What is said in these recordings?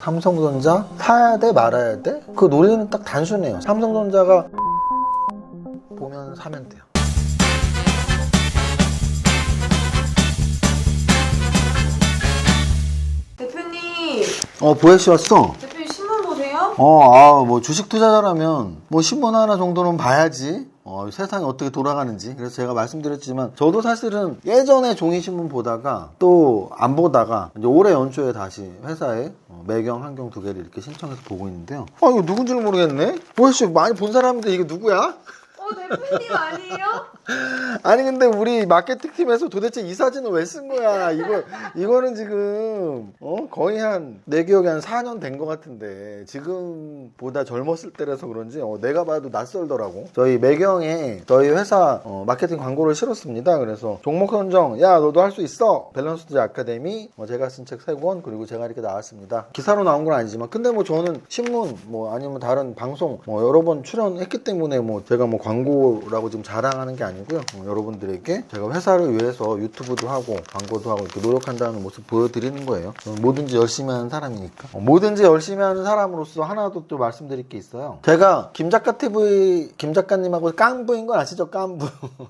삼성전자 사야 돼 말아야 돼? 그 논리는 딱 단순해요. 삼성전자가 보면 사면 돼요. 대표님, 보혜씨 왔어? 대표님 신문 보세요? 뭐 주식 투자자라면 뭐 신문 하나 정도는 봐야지. 세상이 어떻게 돌아가는지. 그래서 제가 말씀드렸지만 저도 사실은 예전에 종이신문 보다가 또 안 보다가 이제 올해 연초에 다시 회사에 매경, 한경 두 개를 이렇게 신청해서 보고 있는데요. 이거 누군지를 모르겠네? 보혜씨 많이 본 사람인데 이게 누구야? 대표님 아니에요? 아니 근데 우리 마케팅팀에서 도대체 이 사진을 왜 쓴 거야? 이거는 지금 거의 내 기억에 한 4년 된 것 같은데 지금보다 젊었을 때라서 그런지 내가 봐도 낯설더라고. 저희 매경에 저희 회사 마케팅 광고를 실었습니다. 그래서 종목 선정, 야 너도 할 수 있어. 밸런스드 아카데미, 제가 쓴 책 3권, 그리고 제가 이렇게 나왔습니다. 기사로 나온 건 아니지만 근데 저는 신문 아니면 다른 방송 여러 번 출연했기 때문에 제가 광고라고 지금 자랑하는 게 아니고요. 여러분들에게 제가 회사를 위해서 유튜브도 하고 광고도 하고 이렇게 노력한다는 모습 보여드리는 거예요. 저는 뭐든지 열심히 하는 사람이니까. 뭐든지 열심히 하는 사람으로서 하나도 또 말씀드릴 게 있어요. 제가 김작가TV 김 작가님하고 깐부인 건 아시죠? 깐부.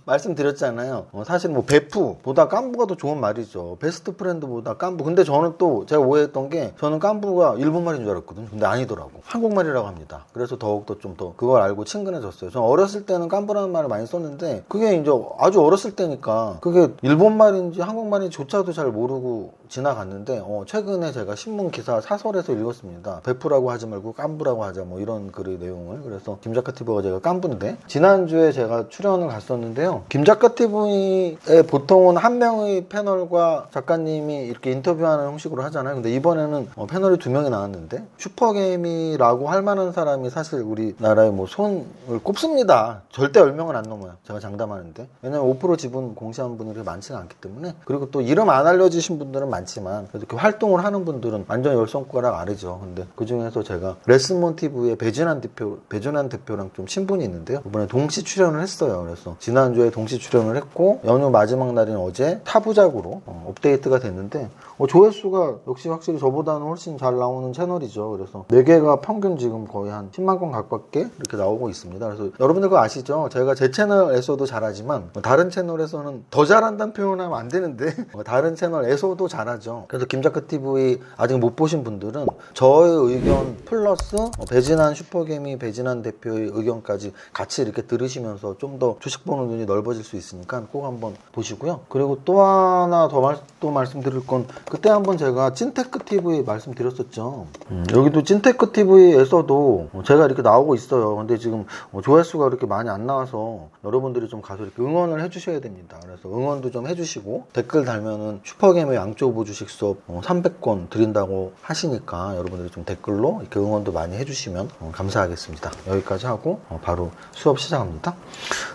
말씀드렸잖아요. 사실 베프보다 깐부가 더 좋은 말이죠. 베스트 프렌드보다 깐부. 근데 저는 또 제가 오해했던 게 저는 깐부가 일본말인 줄 알았거든요. 근데 아니더라고. 한국말이라고 합니다. 그래서 더욱더 좀 더 그걸 알고 친근해졌어요. 저는 어렸을 때는 깐부라는 말을 많이 썼는데 그게 이제 아주 어렸을 때니까 그게 일본말인지 한국말인지조차도 잘 모르고 지나갔는데 최근에 제가 신문 기사 사설에서 읽었습니다. 베프라고 하지 말고 깐부라고 하자 이런 글의 내용을. 그래서 김작가TV가 제가 깐부인데 지난주에 제가 출연을 갔었는데요. 김작가TV에 보통은 한 명의 패널과 작가님이 이렇게 인터뷰하는 형식으로 하잖아요. 근데 이번에는 패널이 2명이 나왔는데 슈퍼개미라고 할 만한 사람이 사실 우리나라에 손을 꼽습니다. 절대 10명은 안 넘어요. 제가 장담하는데. 왜냐면 5% 지분 공시한 분들이 많지가 않기 때문에. 그리고 또 이름 안 알려지신 분들은 많지만 이렇게 활동을 하는 분들은 완전 10손가락 아래죠. 근데 그 중에서 제가 레슨몬TV의 배진환 대표랑 좀 친분이 있는데요. 이번에 동시 출연을 했어요. 그래서 지난주에 동시 출연을 했고 연휴 마지막 날인 어제 타부작으로 업데이트가 됐는데 조회수가 역시 확실히 저보다는 훨씬 잘 나오는 채널이죠. 그래서 4개가 평균 지금 거의 한 10만 건 가깝게 이렇게 나오고 있습니다. 그래서 여러분들 그거 아시죠? 제가 제 채널에서도 잘하지만 다른 채널에서는 더 잘한다는 표현하면 안 되는데 다른 채널에서도 잘하죠. 그래서 김작가TV 아직 못 보신 분들은 저의 의견 플러스 배진환 슈퍼개미 배진환 대표의 의견까지 같이 이렇게 들으시면서 좀 더 주식 보는 눈이 넓어질 수 있으니까 꼭 한번 보시고요. 그리고 또 하나 더 말씀드릴 건 그때 한번 제가 찐테크TV 말씀드렸었죠. 여기도 찐테크TV에서도 제가 이렇게 나오고 있어요. 근데 지금 조회수가 그렇게 많이 안 나와서 여러분들이 좀 가서 이렇게 응원을 해주셔야 됩니다. 그래서 응원도 좀 해주시고 댓글 달면은 슈퍼개미 양조부 주식 수업 300권 드린다고 하시니까 여러분들이 좀 댓글로 이렇게 응원도 많이 해주시면 감사하겠습니다. 여기까지 하고 바로 수업 시작합니다.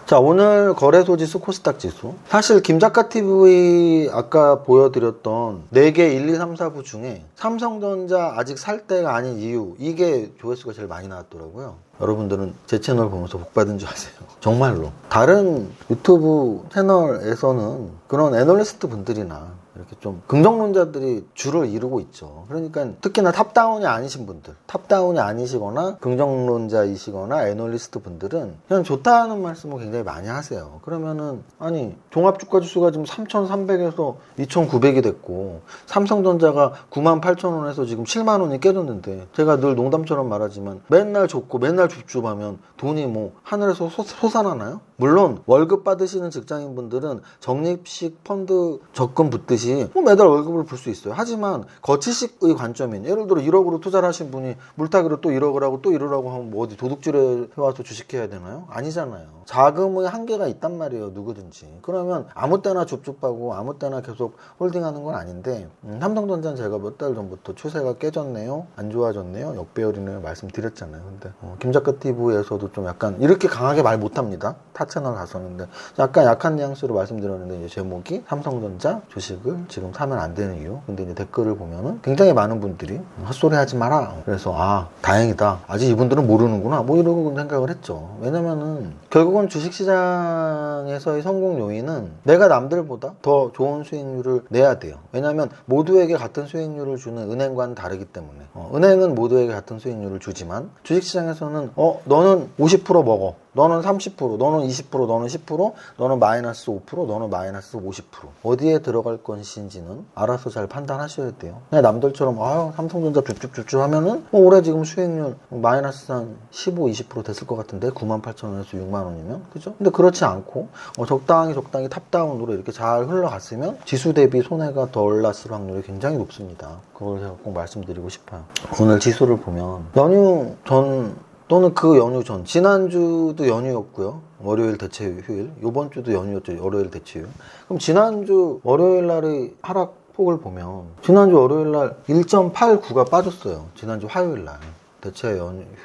자, 오늘 거래소지수 코스닥 지수. 사실 김작가TV 아까 보여드렸던 4개 1, 2, 3, 4부 중에 삼성전자 아직 살 때가 아닌 이유, 이게 조회수가 제일 많이 나왔더라고요. 여러분들은 제 채널 보면서 복 받은 줄 아세요. 정말로. 다른 유튜브 채널에서는 그런 애널리스트 분들이나 이렇게 좀 긍정론자들이 주를 이루고 있죠. 그러니까 특히나 탑다운이 아니신 분들, 탑다운이 아니시거나 긍정론자이시거나 애널리스트 분들은 그냥 좋다는 말씀을 굉장히 많이 하세요. 그러면은 아니 종합주가지수가 지금 3,300에서 2,900이 됐고 삼성전자가 98,000원에서 지금 7만원이 깨졌는데 제가 늘 농담처럼 말하지만 맨날 좋고 맨날 줍줍하면 돈이 하늘에서 솟아나나요? 물론 월급 받으시는 직장인분들은 적립식 펀드 적금 붓듯이 매달 월급을 불 수 있어요. 하지만 거치식의 관점인 예를 들어 1억으로 투자를 하신 분이 물타기로 또 1억을 하고 또 1억을 하면 어디 도둑질해 와서 주식해야 되나요? 아니잖아요. 자금의 한계가 있단 말이에요. 누구든지. 그러면 아무 때나 줍줍하고 아무 때나 계속 홀딩하는 건 아닌데 삼성전자는 제가 몇 달 전부터 추세가 깨졌네요. 안 좋아졌네요. 역배열이네요. 말씀드렸잖아요. 근데 김작가TV에서도 좀 약간 이렇게 강하게 말 못합니다. 타 채널 갔었는데 약간 약한 뉘앙스로 말씀드렸는데 이제 제목이 삼성전자 주식을 지금 사면 안 되는 이유. 근데 이제 댓글을 보면은 굉장히 많은 분들이 헛소리 하지 마라. 그래서 다행이다. 아직 이분들은 모르는구나. 뭐 이러고 생각을 했죠. 왜냐면은 결국은 주식시장에서의 성공 요인은 내가 남들보다 더 좋은 수익률을 내야 돼요. 왜냐면 모두에게 같은 수익률을 주는 은행과는 다르기 때문에 은행은 모두에게 같은 수익률을 주지만 주식시장에서는 너는 50% 먹어, 너는 30%, 너는 20%, 너는 10%, 너는 마이너스 5%, 너는 마이너스 50%. 어디에 들어갈 것인지는 알아서 잘 판단하셔야 돼요. 그냥 남들처럼 삼성전자 쭈쭈쭈쭈 하면은 올해 지금 수익률 마이너스 한 15, 20% 됐을 것 같은데 98,000원에서 6만원이면 그죠? 근데 그렇지 않고 적당히 탑다운으로 이렇게 잘 흘러갔으면 지수 대비 손해가 덜 났을 확률이 굉장히 높습니다. 그걸 제가 꼭 말씀드리고 싶어요. 오늘 지수를 보면 연휴 전 또는 그 연휴 전, 지난주도 연휴였고요. 월요일 대체 휴일. 이번 주도 연휴였죠. 월요일 대체 휴일. 그럼 지난주 월요일 날의 하락폭을 보면 지난주 월요일 날 1.89가 빠졌어요. 지난주 화요일 날. 대체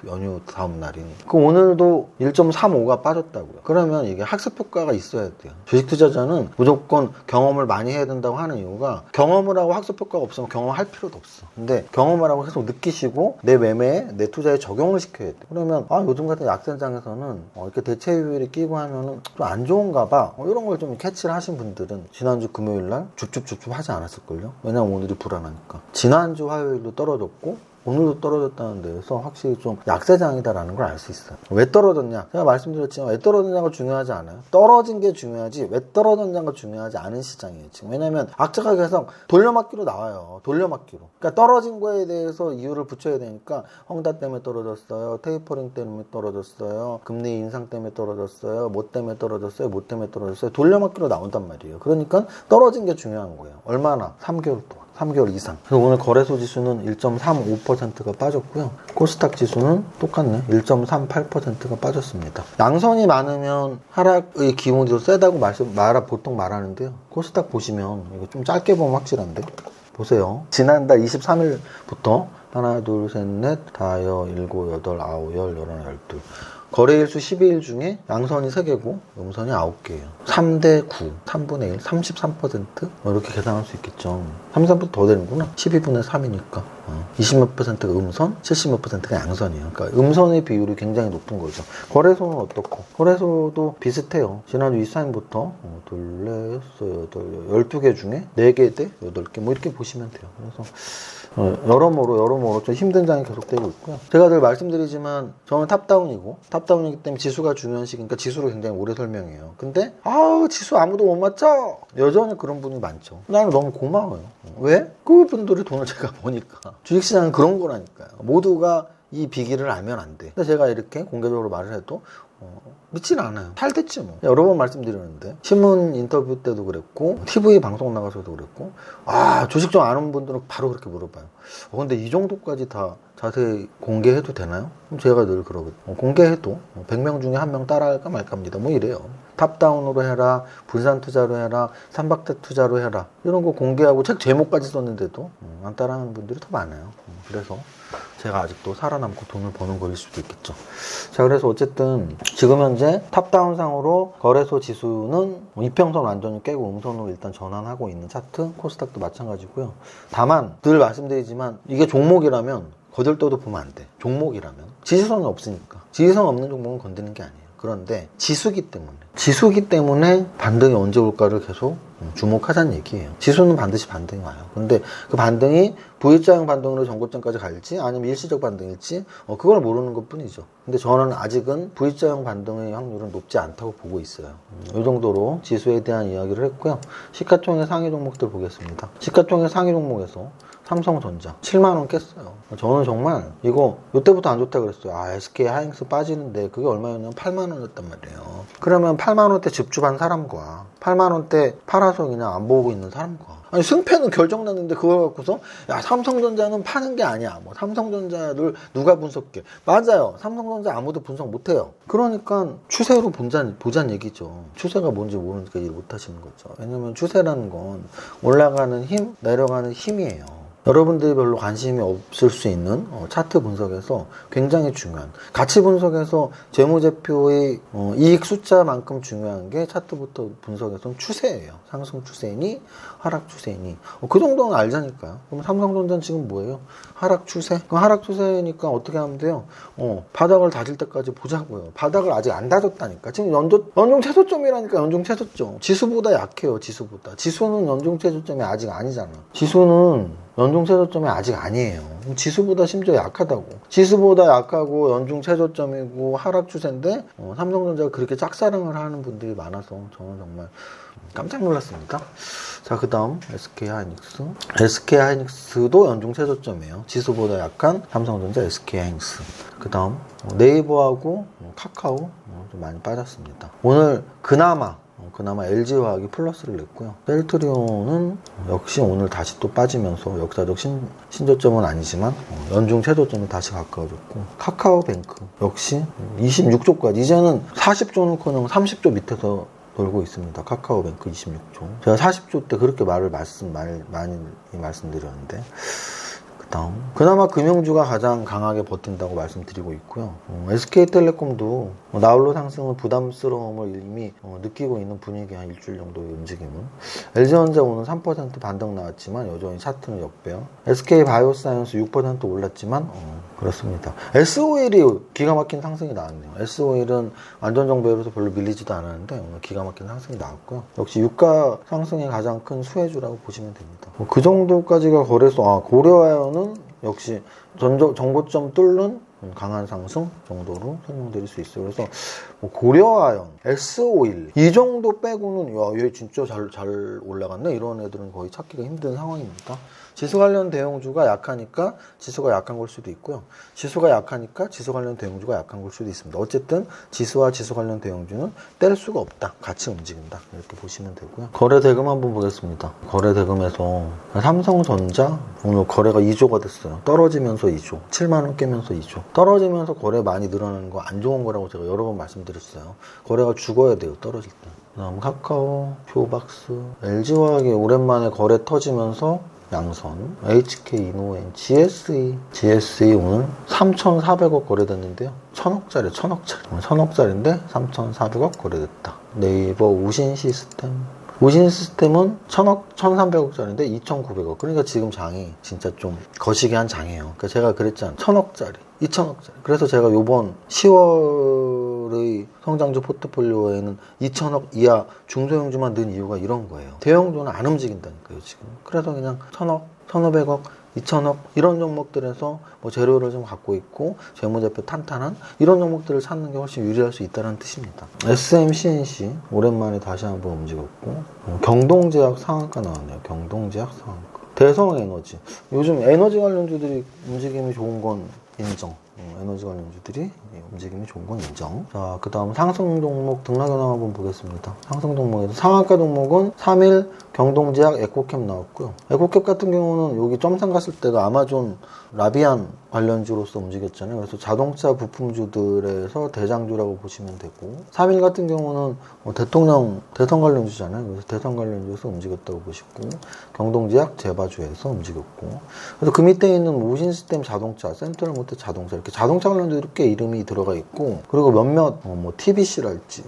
연휴 다음 날인. 그 오늘도 1.35가 빠졌다고요. 그러면 이게 학습 효과가 있어야 돼요. 주식 투자자는 무조건 경험을 많이 해야 된다고 하는 이유가 경험을 하고 학습 효과가 없으면 경험할 필요도 없어. 근데 경험을 하고 계속 느끼시고 내 매매에 내 투자에 적용을 시켜야 돼. 그러면 요즘 같은 약세장에서는 이렇게 대체 휴일이 끼고 하면은 좀 안 좋은가 봐. 이런 걸 좀 캐치를 하신 분들은 지난주 금요일 날 줍줍줍줍 하지 않았을걸요. 왜냐면 오늘이 불안하니까. 지난주 화요일도 떨어졌고 오늘도 떨어졌다는 데에서 확실히 좀 약세장이다라는 걸 알 수 있어요. 왜 떨어졌냐? 제가 말씀드렸지만 왜 떨어졌냐가 중요하지 않아요. 떨어진 게 중요하지 왜 떨어졌냐가 중요하지 않은 시장이에요. 지금 왜냐면 악재가 계속 돌려막기로 나와요. 돌려막기로. 그러니까 떨어진 거에 대해서 이유를 붙여야 되니까 헝다 때문에 떨어졌어요. 테이퍼링 때문에 떨어졌어요. 금리 인상 때문에 떨어졌어요. 뭐 때문에 떨어졌어요. 뭐 때문에 떨어졌어요. 돌려막기로 나온단 말이에요. 그러니까 떨어진 게 중요한 거예요. 얼마나? 3개월 동안. 3개월 이상. 그래서 오늘 거래소 지수는 1.35%가 빠졌고요. 코스닥 지수는 똑같네. 1.38%가 빠졌습니다. 양선이 많으면 하락의 기운이 더 세다고 보통 말하는데요. 코스닥 보시면 이거 좀 짧게 보면 확실한데. 보세요. 지난달 23일부터 하나, 둘, 셋, 넷, 다여, 일곱, 여덟, 아홉, 열, 열하나, 열둘. 거래일수 12일 중에 양선이 3개고 음선이 9개예요. 3대 9, 3분의 1, 33%? 이렇게 계산할 수 있겠죠. 33% 더 되는구나. 12분의 3이니까. 20몇 %가 음선, 70몇 %가 양선이에요. 그러니까 음선의 비율이 굉장히 높은 거죠. 거래소는 어떻고? 거래소도 비슷해요. 지난주 23일부터 둘, 넷, 여섯, 여덟, 12개 중에 4개 대 8개 뭐 이렇게 보시면 돼요. 그래서 여러모로 좀 힘든 장이 계속되고 있고요. 제가 늘 말씀드리지만 저는 탑다운이기 때문에 지수가 중요한 시기니까 지수를 굉장히 오래 설명해요. 근데 지수 아무도 못 맞춰! 여전히 그런 분이 많죠. 나는 너무 고마워요. 왜? 그분들의 돈을 제가 보니까 주식시장은 그런 거라니까요. 모두가 이 비기를 알면 안 돼. 근데 제가 이렇게 공개적으로 말을 해도 믿지는 않아요. 탈됐지 뭐. 여러 번 말씀드렸는데 신문 인터뷰 때도 그랬고 TV 방송 나가서도 그랬고 주식 좀 아는 분들은 바로 그렇게 물어봐요. 근데 이 정도까지 다 자세히 공개해도 되나요? 제가 늘 그러거든요. 공개해도 100명 중에 1명 따라할까 말까입니다. 뭐 이래요. 탑다운으로 해라, 분산 투자로 해라, 삼박대 투자로 해라, 이런 거 공개하고 책 제목까지 썼는데도 안 따라하는 분들이 더 많아요. 그래서 제가 아직도 살아남고 돈을 버는 거일 수도 있겠죠. 자, 그래서 어쨌든 지금 현재 탑다운상으로 거래소 지수는 이평선 완전히 깨고 음선으로 일단 전환하고 있는 차트, 코스닥도 마찬가지고요. 다만 늘 말씀드리지만 이게 종목이라면 거들떠도 보면 안 돼. 종목이라면 지수성이 없으니까. 지수성 없는 종목은 건드는 게 아니에요. 그런데 지수기 때문에 반등이 언제 올까를 계속 주목하자는 얘기예요. 지수는 반드시 반등이 와요. 근데 그 반등이 V자형 반등으로 전고점까지 갈지 아니면 일시적 반등일지 그걸 모르는 것 뿐이죠. 근데 저는 아직은 V자형 반등의 확률은 높지 않다고 보고 있어요. 이 정도로 지수에 대한 이야기를 했고요. 시가총액 상위 종목들 보겠습니다. 시가총액 상위 종목에서 삼성전자 7만원 깼어요. 저는 정말 이거 이때부터 안 좋다 그랬어요. SK 하이닉스 빠지는데 그게 얼마였냐면 8만원이었단 말이에요. 그러면 8만원대 줍줍한 사람과 8만원대 팔아서 그냥 안 보고 있는 사람과 승패는 결정났는데 그걸 갖고서 삼성전자는 파는 게 아니야. 삼성전자를 누가 분석해. 맞아요. 삼성전자 아무도 분석 못해요. 그러니까 추세로 보자는 얘기죠. 추세가 뭔지 모르니까 일 못하시는 거죠. 왜냐면 추세라는 건 올라가는 힘, 내려가는 힘이에요. 여러분들이 별로 관심이 없을 수 있는 차트 분석에서 굉장히 중요한, 가치 분석에서 재무제표의 이익 숫자만큼 중요한 게 차트부터 분석에서는 추세예요. 상승 추세니 하락 추세니 그 정도는 알자니까요. 그럼 삼성전자는 지금 뭐예요? 하락 추세? 그럼 하락 추세니까 어떻게 하면 돼요? 바닥을 다질 때까지 보자고요. 바닥을 아직 안 다졌다니까. 지금 연중 최저점이라니까. 연중 최저점 지수보다 약해요. 지수는 연중 최저점이 아직 아니잖아. 지수는 연중 최저점이 아직 아니에요. 지수보다 심지어 약하다고. 지수보다 약하고 연중 최저점이고 하락 추세인데 삼성전자가 그렇게 짝사랑을 하는 분들이 많아서 저는 정말 깜짝 놀랐습니다. 자, 그 다음 SK하이닉스. SK하이닉스도 연중 최저점이에요. 지수보다 약한 삼성전자 SK하이닉스. 그 다음 네이버하고 카카오 좀 많이 빠졌습니다. 오늘 그나마 LG화학이 플러스를 냈고요. 셀트리온은 역시 오늘 다시 또 빠지면서 역사적 신저점은 아니지만 연중 최저점이 다시 가까워졌고, 카카오뱅크 역시 26조까지, 이제는 40조는커녕 30조 밑에서 돌고 있습니다. 카카오뱅크 26조. 제가 40조 때 그렇게 많이 말씀드렸는데, 다음 그나마 금융주가 가장 강하게 버틴다고 말씀드리고 있고요. SK텔레콤도 나홀로 상승은 부담스러움을 이미 느끼고 있는 분위기의 한 일주일 정도의 움직임은. LG전자 오늘 3% 반등 나왔지만 여전히 차트는 역배요. SK바이오사이언스 6% 올랐지만 그렇습니다. S오일이 기가 막힌 상승이 나왔네요. S오일은 안전정보에서 별로 밀리지도 않았는데 오늘 기가 막힌 상승이 나왔고요. 역시 유가 상승의 가장 큰 수혜주라고 보시면 됩니다. 그 정도까지가 거래소. 고려아연은 역시 전고점 뚫는 강한 상승 정도로 설명드릴 수 있어요. 그래서 고려아연, S오일 이 정도 빼고는 얘 진짜 잘 올라갔네, 이런 애들은 거의 찾기가 힘든 상황입니다. 지수 관련 대형주가 약하니까 지수가 약한 걸 수도 있고요. 지수가 약하니까 지수 관련 대형주가 약한 걸 수도 있습니다. 어쨌든 지수와 지수 관련 대형주는 뗄 수가 없다. 같이 움직인다. 이렇게 보시면 되고요. 거래 대금 한번 보겠습니다. 거래 대금에서 삼성전자 오늘 거래가 2조가 됐어요. 떨어지면서 2조. 7만 원 깨면서 2조. 떨어지면서 거래 많이 늘어나는 거 안 좋은 거라고 제가 여러 번 말씀드렸어요. 거래가 죽어야 돼요. 떨어질 때. 그다음 카카오, 표박스, LG화학이 오랜만에 거래 터지면서 양선, HK이노엔, GSE 오늘 3,400억 거래됐는데요. 1,000억짜리인데 3,400억 거래됐다. 네이버 우신시스템은 1,300억짜리인데 2,900억. 그러니까 지금 장이 진짜 좀 거시기 한 장이에요. 그러니까 제가 그랬잖아요. 1,000억짜리, 2,000억짜리. 그래서 제가 요번 10월의 성장주 포트폴리오에는 2,000억 이하 중소형주만 넣은 이유가 이런 거예요. 대형주는 안 움직인다니까요, 지금. 그래서 그냥 1,000억, 1,500억, 2,000억 이런 종목들에서 재료를 좀 갖고 있고 재무제표 탄탄한 이런 종목들을 찾는 게 훨씬 유리할 수 있다는 뜻입니다. SMCNC 오랜만에 다시 한번 움직였고, 경동제약 상한가 나왔네요. 경동제약 상한가. 대성에너지 요즘 에너지 관련주들이 움직임이 좋은 건 인정. 에너지 관련주들이 움직임이 좋은 건 인정. 자, 그 다음 상승 종목 등락현황 한번 보겠습니다. 상승 종목에서 상한가 종목은 3일 경동제약 에코캡 나왔고요. 에코캡 같은 경우는 여기 점상 갔을 때가 아마존 라비안 관련주로서 움직였잖아요. 그래서 자동차 부품주들에서 대장주라고 보시면 되고, 3일 같은 경우는 대선 관련주잖아요. 그래서 대선 관련주에서 움직였다고 보시고, 경동제약 제바주에서 움직였고, 그래서 그 밑에 있는 우신시스템 자동차, 센트럴모터 자동차, 이렇게 자동차 관련주 꽤 이름이 들어가 있고, 그리고 몇몇 TBC랄지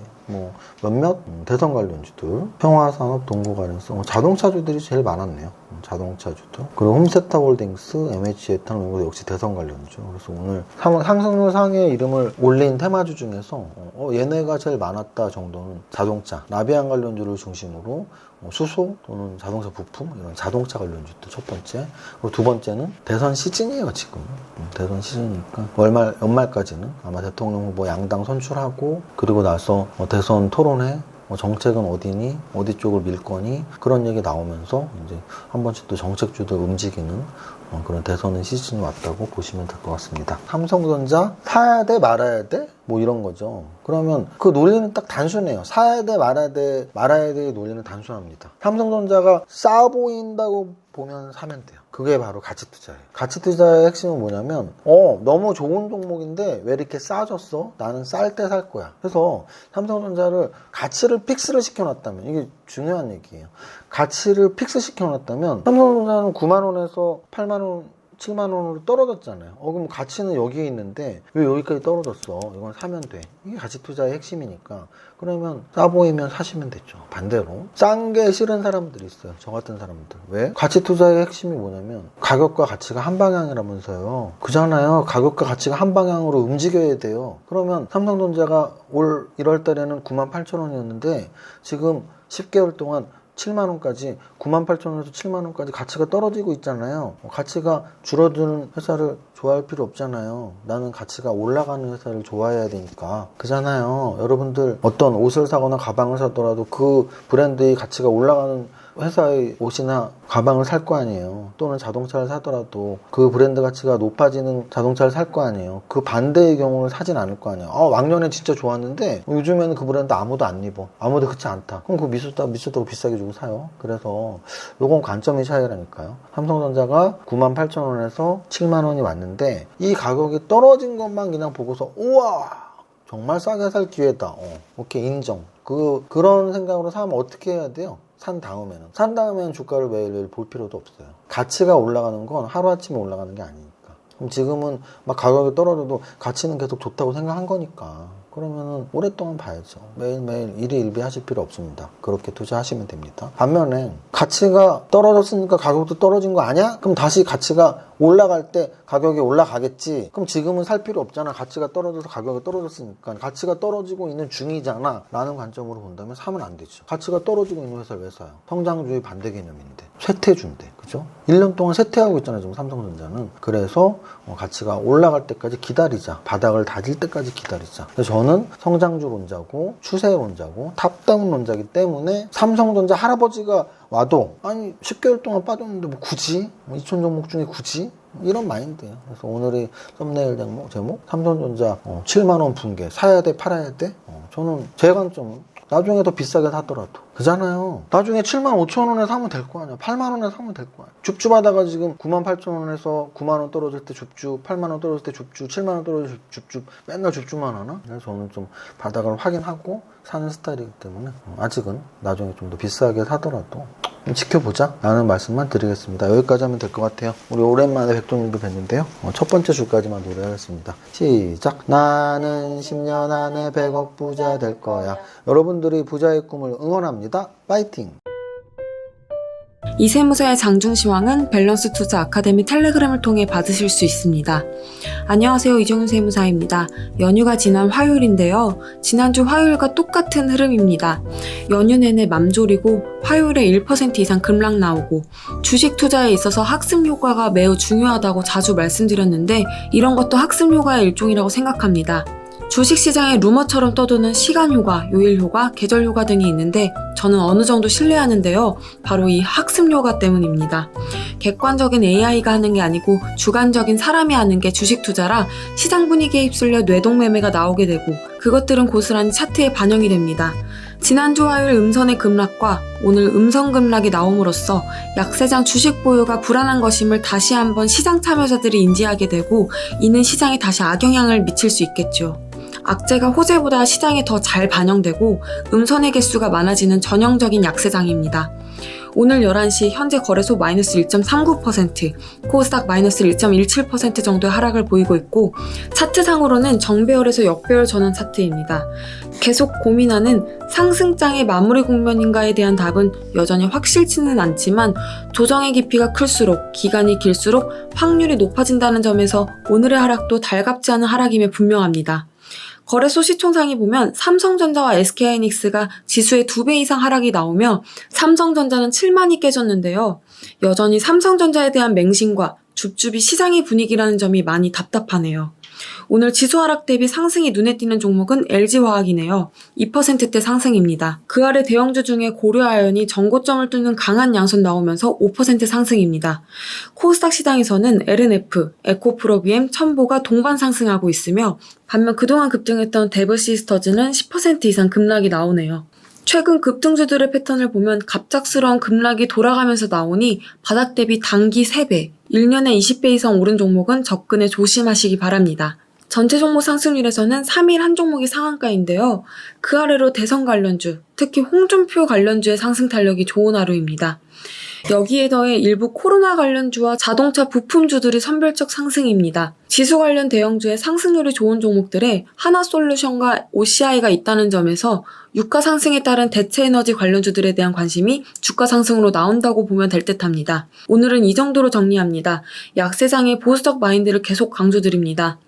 몇몇 대선 관련주들, 평화산업, 동부가련성, 자동차주들이 제일 많았네요. 자동차주들. 그리고 홈세타홀딩스, MH에탄 이거 역시 대선 관련주. 그래서 오늘 상승상의 이름을 올린 테마주 중에서 얘네가 제일 많았다 정도는 자동차, 라비안 관련주를 중심으로 수소 또는 자동차 부품 이런 자동차 관련주들 첫 번째. 그리고 두 번째는 대선 시즌이에요. 지금 대선 시즌이니까 연말까지는 아마 대통령 후보 양당 선출하고, 그리고 나서 대선 토론회 정책은 어디니, 어디 쪽을 밀 거니, 그런 얘기 나오면서 이제 한 번씩 또 정책주도 움직이는 그런 대선의 시즌이 왔다고 보시면 될 것 같습니다. 삼성전자 사야 돼 말아야 돼? 이런 거죠. 그러면 그 논리는 딱 단순해요. 사야 돼 말아야 돼의 논리는 단순합니다. 삼성전자가 싸 보인다고 보면 사면 돼요. 그게 바로 가치 투자예요. 가치 투자의 핵심은 뭐냐면 너무 좋은 종목인데 왜 이렇게 싸졌어? 나는 쌀 때 살 거야. 그래서 삼성전자를 가치를 픽스를 시켜놨다면, 이게 중요한 얘기예요. 가치를 픽스 시켜놨다면 삼성전자는 9만 원에서 8만 원 7만 원으로 떨어졌잖아요. 그럼 가치는 여기에 있는데 왜 여기까지 떨어졌어? 이건 사면 돼. 이게 가치 투자의 핵심이니까. 그러면 싸 보이면 사시면 되죠. 반대로 싼 게 싫은 사람들이 있어요. 저 같은 사람들. 왜? 가치 투자의 핵심이 뭐냐면 가격과 가치가 한 방향이라면서요. 그잖아요. 가격과 가치가 한 방향으로 움직여야 돼요. 그러면 삼성전자가 올 1월 달에는 9만 8천 원이었는데 지금 10개월 동안 7만 원까지 9만 8천 원에서 7만 원까지 가치가 떨어지고 있잖아요. 가치가 줄어드는 회사를 좋아할 필요 없잖아요. 나는 가치가 올라가는 회사를 좋아해야 되니까. 그잖아요. 여러분들 어떤 옷을 사거나 가방을 사더라도 그 브랜드의 가치가 올라가는 회사의 옷이나 가방을 살 거 아니에요. 또는 자동차를 사더라도 그 브랜드 가치가 높아지는 자동차를 살 거 아니에요. 그 반대의 경우를 사진 않을 거 아니에요. 왕년에 진짜 좋았는데 요즘에는 그 브랜드 아무도 안 입어. 아무도 그렇지 않다. 그럼 그 미쳤다고 비싸게 주고 사요. 그래서 요건 관점의 차이라니까요. 삼성전자가 9만 8천 원에서 7만 원이 왔는데 이 가격이 떨어진 것만 그냥 보고서 우와 정말 싸게 살 기회다. 오케이 인정. 그런 생각으로 사면 어떻게 해야 돼요? 산 다음에는 주가를 매일매일 볼 필요도 없어요. 가치가 올라가는 건 하루아침에 올라가는 게 아니니까. 그럼 지금은 막 가격이 떨어져도 가치는 계속 좋다고 생각한 거니까. 그러면은 오랫동안 봐야죠. 매일매일 일희일비 하실 필요 없습니다. 그렇게 투자하시면 됩니다. 반면에 가치가 떨어졌으니까 가격도 떨어진 거 아니야? 그럼 다시 가치가 올라갈 때 가격이 올라가겠지. 그럼 지금은 살 필요 없잖아. 가치가 떨어져서 가격이 떨어졌으니까. 가치가 떨어지고 있는 중이잖아 라는 관점으로 본다면 사면 안 되죠. 가치가 떨어지고 있는 회사를 왜 사요? 성장주의 반대 개념인데 쇠퇴주인데, 그죠? 1년 동안 쇠퇴하고 있잖아요 지금 삼성전자는. 그래서 가치가 올라갈 때까지 기다리자. 바닥을 다질 때까지 기다리자. 그래서 저는 성장주론자고 추세론자고 탑다운론자이기 때문에 삼성전자 할아버지가 와도 아니 10개월 동안 빠졌는데 뭐 굳이? 2천 종목 중에 굳이? 이런 마인드예요. 그래서 오늘의 썸네일 제목 삼성전자 7만원 붕괴 사야 돼 팔아야 돼? 저는 제 관점은 나중에 더 비싸게 사더라도 그잖아요. 나중에 7만 5천 원에 사면 될 거 아니야. 8만 원에 사면 될 거 아니야. 줍줍하다가 지금 9만 8천 원에서 9만 원 떨어질 때 줍줍, 8만 원 떨어질 때 줍줍, 7만 원 떨어질 때 줍줍, 맨날 줍줍만 하나? 그래서 저는 좀 바닥을 확인하고 사는 스타일이기 때문에 아직은 나중에 좀 더 비싸게 사더라도 좀 지켜보자 라는 말씀만 드리겠습니다. 여기까지 하면 될 것 같아요. 우리 오랜만에 백종님도 뵀는데요. 첫 번째 줄까지만 노래하겠습니다. 시작. 나는 10년 안에 100억 부자 될 거야. 여러분들이 부자의 꿈을 응원합니다. 파이팅! 이세무사의 장중시황은 밸런스 투자 아카데미 텔레그램을 통해 받으실 수 있습니다. 안녕하세요. 이정윤 세무사입니다. 연휴가 지난 화요일인데요. 지난주 화요일과 똑같은 흐름입니다. 연휴 내내 맘졸이고 화요일에 1% 이상 급락 나오고 주식 투자에 있어서 학습 효과가 매우 중요하다고 자주 말씀드렸는데 이런 것도 학습 효과의 일종이라고 생각합니다. 주식시장에 루머처럼 떠도는 시간효과, 요일효과, 계절효과 등이 있는데 저는 어느 정도 신뢰하는데요. 바로 이 학습효과 때문입니다. 객관적인 AI가 하는 게 아니고 주관적인 사람이 하는 게 주식 투자라 시장 분위기에 휩쓸려 뇌동매매가 나오게 되고 그것들은 고스란히 차트에 반영이 됩니다. 지난주 화요일 음선의 급락과 오늘 음선 급락이 나옴으로써 약세장 주식 보유가 불안한 것임을 다시 한번 시장 참여자들이 인지하게 되고 이는 시장에 다시 악영향을 미칠 수 있겠죠. 악재가 호재보다 시장에 더 잘 반영되고 음선의 개수가 많아지는 전형적인 약세장입니다. 오늘 11시 현재 거래소 마이너스 1.39%, 코스닥 마이너스 1.17% 정도의 하락을 보이고 있고 차트상으로는 정배열에서 역배열 전환 차트입니다. 계속 고민하는 상승장의 마무리 국면인가에 대한 답은 여전히 확실치는 않지만 조정의 깊이가 클수록 기간이 길수록 확률이 높아진다는 점에서 오늘의 하락도 달갑지 않은 하락임에 분명합니다. 거래소 시총상에 보면 삼성전자와 SK하이닉스가 지수의 2배 이상 하락이 나오며 삼성전자는 7만이 깨졌는데요. 여전히 삼성전자에 대한 맹신과 줍줍이 시장의 분위기라는 점이 많이 답답하네요. 오늘 지수 하락 대비 상승이 눈에 띄는 종목은 LG화학이네요. 2%대 상승입니다. 그 아래 대형주 중에 고려아연이 전고점을 뚫는 강한 양선 나오면서 5% 상승입니다. 코스닥 시장에서는 LNF, 에코프로비엠, 첨보가 동반 상승하고 있으며 반면 그동안 급등했던 데브시스터즈는 10% 이상 급락이 나오네요. 최근 급등주들의 패턴을 보면 갑작스러운 급락이 돌아가면서 나오니 바닥 대비 단기 3배, 1년에 20배 이상 오른 종목은 접근에 조심하시기 바랍니다. 전체 종목 상승률에서는 3일 한 종목이 상한가인데요. 그 아래로 대선 관련주, 특히 홍준표 관련주의 상승 탄력이 좋은 하루입니다. 여기에 더해 일부 코로나 관련주와 자동차 부품주들이 선별적 상승입니다. 지수 관련 대형주의 상승률이 좋은 종목들에 하나솔루션과 OCI가 있다는 점에서 유가 상승에 따른 대체에너지 관련주들에 대한 관심이 주가 상승으로 나온다고 보면 될 듯합니다. 오늘은 이 정도로 정리합니다. 약세장의 보수적 마인드를 계속 강조드립니다.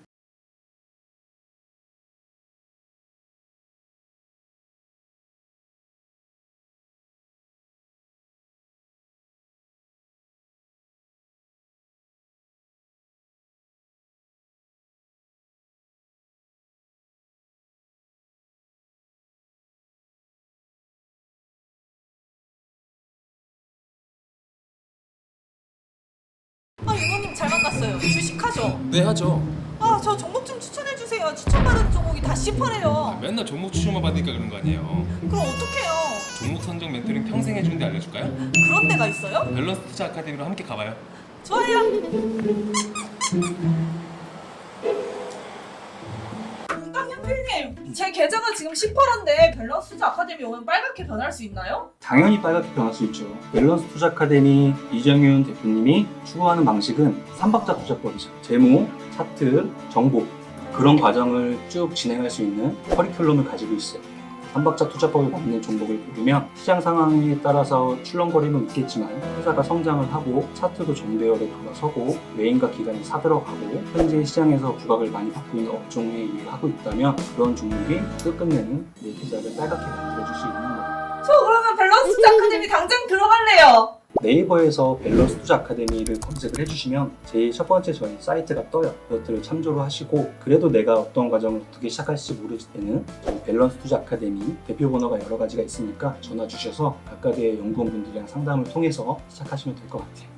아, 윤호님 잘 만났어요. 주식하죠? 네, 하죠. 아, 저 종목 좀 추천해주세요. 추천받은 종목이 다 시퍼래요. 맨날 종목 추천만 받으니까 그런 거 아니에요. 그럼 어떡해요? 종목 선정 멘토링 평생 해주는데 알려줄까요? 그런 데가 있어요? 밸런스 투자 아카데미로 함께 가봐요. 좋아요. 강연필님, 제 계좌가 지금 시퍼런데 밸런스 투자 아카데미 오면 빨갛게 변할 수 있나요? 당연히 빨갛게 변할 수 있죠. 밸런스 투자 아카데미 이정윤 대표님이 추구하는 방식은 3박자 투자법이죠. 재무, 차트, 정보 그런 과정을 쭉 진행할 수 있는 커리큘럼을 가지고 있어요. 3박자 투자법에 맞는 종목을 고르면 시장 상황에 따라서 출렁거림은 있겠지만 회사가 성장을 하고 차트도 정배열에 돌아서고 메인과 기관이 사들어가고 현재 시장에서 부각을 많이 받고 있는 업종에 일을 하고 있다면 그런 종목이 끝끝내는 내 계좌를 빨갛게 만들어줄 수 있는 거예요. 저 그러면 밸런스 투자 아카데미 당장 들어갈래요. 네이버에서 밸런스 투자 아카데미를 검색을 해주시면 제일 첫 번째 저희 사이트가 떠요. 그것들을 참조를 하시고 그래도 내가 어떤 과정을 어떻게 시작할지 모르실 때는 저희 밸런스 투자 아카데미 대표 번호가 여러 가지가 있으니까 전화 주셔서 각각의 연구원분들이랑 상담을 통해서 시작하시면 될 것 같아요.